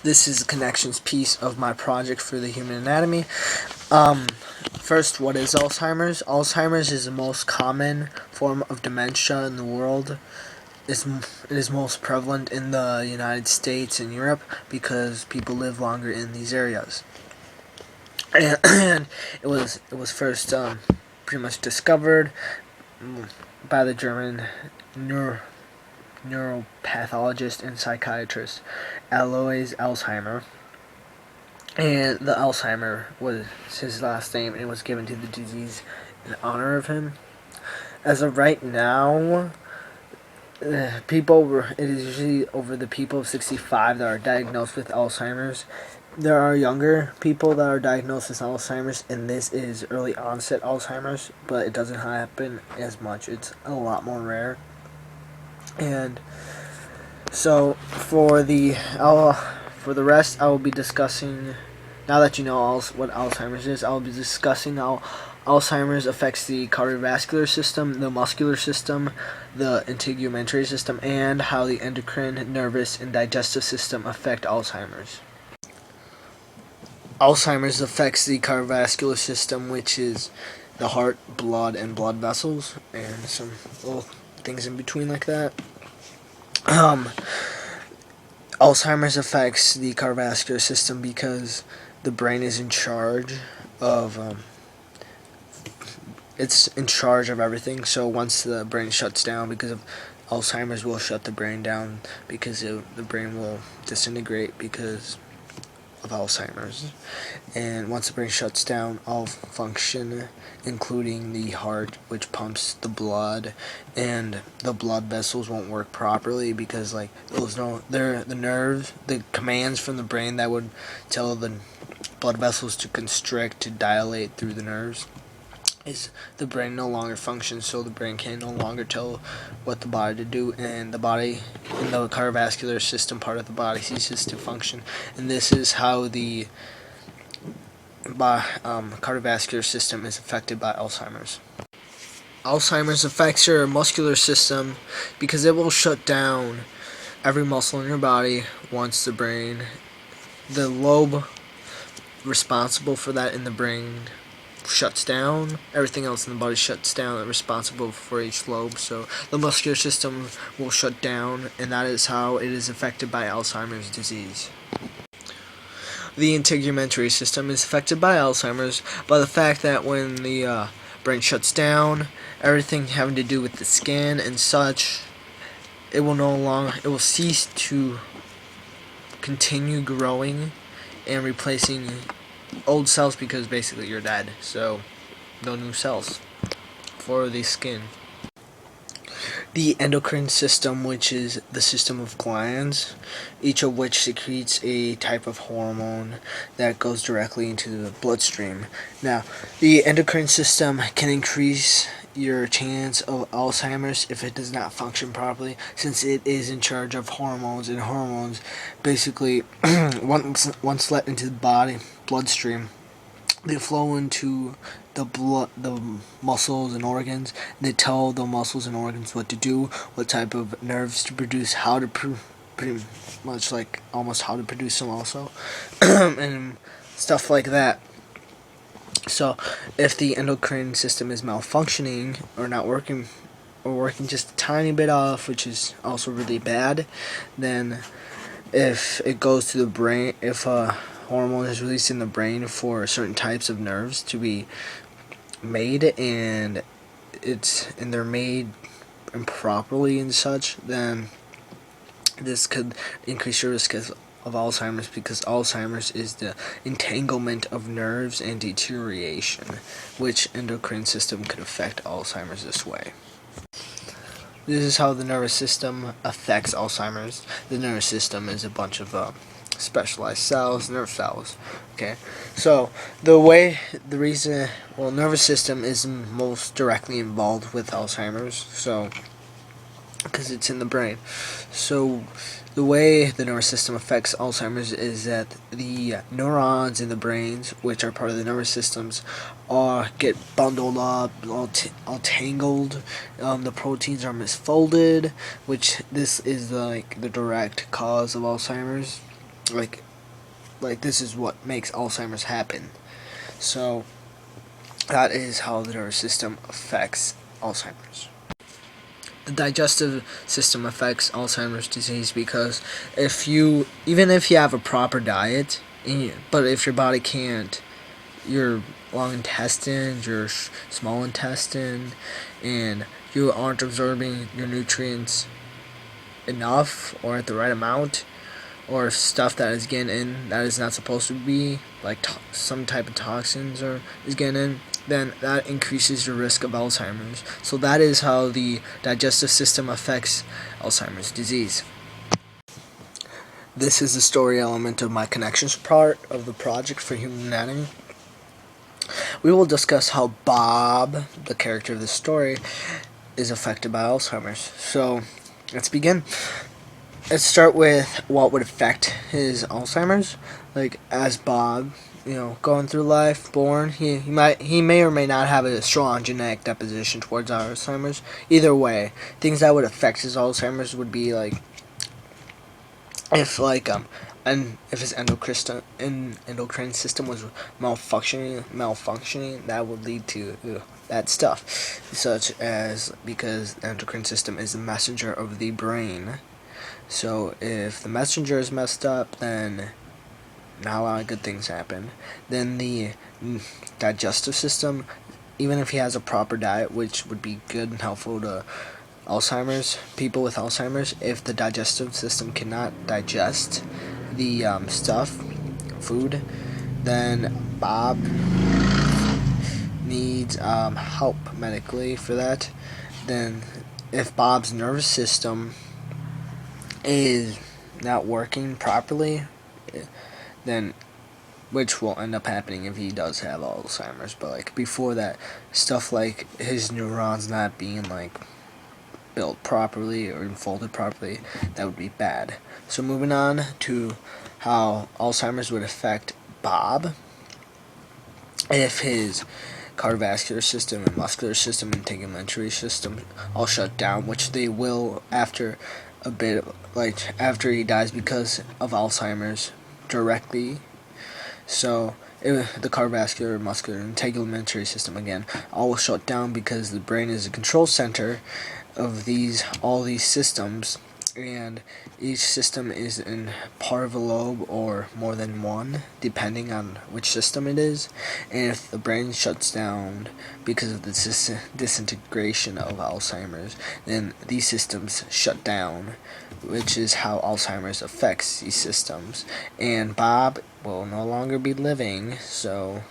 This is a connections piece of my project for the human anatomy. First, what is Alzheimer's? Alzheimer's is the most common form of dementia in the world. It is most prevalent in the United States and Europe because people live longer in these areas. And it was first pretty much discovered by the German neuropathologist and psychiatrist Alois Alzheimer. And the Alzheimer was his last name, and it was given to the disease in honor of him. As of right now, it is usually over the people of 65 that are diagnosed with Alzheimer's. There are younger people that are diagnosed with Alzheimer's, and this is early onset Alzheimer's, but it doesn't happen as much. It's a lot more rare. And so for the rest, I will be discussing. Now that you know what Alzheimer's is, I'll be discussing how Alzheimer's affects the cardiovascular system, the muscular system, the integumentary system, and how the endocrine, nervous, and digestive system affect Alzheimer's. Alzheimer's affects the cardiovascular system, which is the heart, blood, and blood vessels, and some little things in between like that. Alzheimer's affects the cardiovascular system because the brain is in charge of it's in charge of everything. So once the brain shuts down, because of Alzheimer's will shut the brain down because the brain will disintegrate because of Alzheimer's. And once the brain shuts down, all function, including the heart, which pumps the blood, and the blood vessels won't work properly because the nerves, the commands from the brain that would tell the blood vessels to constrict, to dilate through the nerves, is the brain no longer functions, so the brain can no longer tell what the body to do, and the body in the cardiovascular system part of the body ceases to function. And this is how the cardiovascular system is affected by Alzheimer's. Alzheimer's affects your muscular system because it will shut down every muscle in your body once the lobe responsible for that in the brain shuts down. Everything else in the body shuts down, responsible for each lobe. So the muscular system will shut down, and that is how it is affected by Alzheimer's disease. The integumentary system is affected by Alzheimer's by the fact that when the brain shuts down, everything having to do with the skin and such, it will cease to continue growing and replacing old cells because basically you're dead, so no new cells for the skin. The endocrine system, which is the system of glands, each of which secretes a type of hormone that goes directly into the bloodstream. Now, the endocrine system can increase your chance of Alzheimer's if it does not function properly, since it is in charge of hormones, and hormones basically once let into the bloodstream, they flow into the muscles and organs. They tell the muscles and organs what to do, what type of nerves to produce, how to pretty much like almost how to produce them also, and stuff like that. So if the endocrine system is malfunctioning or not working, or working just a tiny bit off, which is also really bad, then if it goes to the brain, if hormone is released in the brain for certain types of nerves to be made, and they're made improperly and such, then this could increase your risk of Alzheimer's, because Alzheimer's is the entanglement of nerves and deterioration, which endocrine system could affect Alzheimer's this way. This is how the nervous system affects Alzheimer's. The nervous system is a bunch of specialized cells, nerve cells. Okay, so nervous system is most directly involved with Alzheimer's, so because it's in the brain. So the way the nervous system affects Alzheimer's is that the neurons in the brains, which are part of the nervous systems, get bundled up, all tangled. The proteins are misfolded, which this is the direct cause of Alzheimer's. Like like this is what makes Alzheimer's happen. So that is how the nervous system affects Alzheimer's. The digestive system affects Alzheimer's disease because even if you have a proper diet, but if your body can't, your long intestine, your small intestine, and you aren't absorbing your nutrients enough or at the right amount, or stuff that is getting in that is not supposed to be, like some type of toxins or is getting in, then that increases your risk of Alzheimer's. So that is how the digestive system affects Alzheimer's disease. This is the story element of my connections part of the project for human anatomy. We will discuss how Bob, the character of the story, is affected by Alzheimer's. So let's begin. Let's start with what would affect his Alzheimer's. Like, as Bob, going through life, born, he may or may not have a strong genetic deposition towards Alzheimer's. Either way, things that would affect his Alzheimer's would be like if his endocrine system was malfunctioning, that would lead to bad stuff, such as, because the endocrine system is the messenger of the brain. So if the messenger is messed up, then not a lot of good things happen. Then the digestive system, even if he has a proper diet, which would be good and helpful to people with Alzheimer's, if the digestive system cannot digest the food, then Bob needs help medically for that. Then if Bob's nervous system is not working properly, then, which will end up happening if he does have Alzheimer's, but like before that, stuff like his neurons not being like built properly or folded properly, that would be bad. So moving on to how Alzheimer's would affect Bob. If his cardiovascular system and muscular system and integumentary system all shut down, which they will after a bit, like after he dies because of Alzheimer's directly. So the cardiovascular, muscular, and integumentary system again all will shut down because the brain is a control center of all these systems, and each system is in part of a lobe or more than one, depending on which system it is. And if the brain shuts down because of the disintegration of Alzheimer's, then these systems shut down, which is how Alzheimer's affects these systems. And Bob will no longer be living, so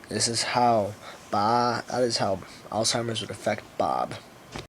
that is how Alzheimer's would affect Bob.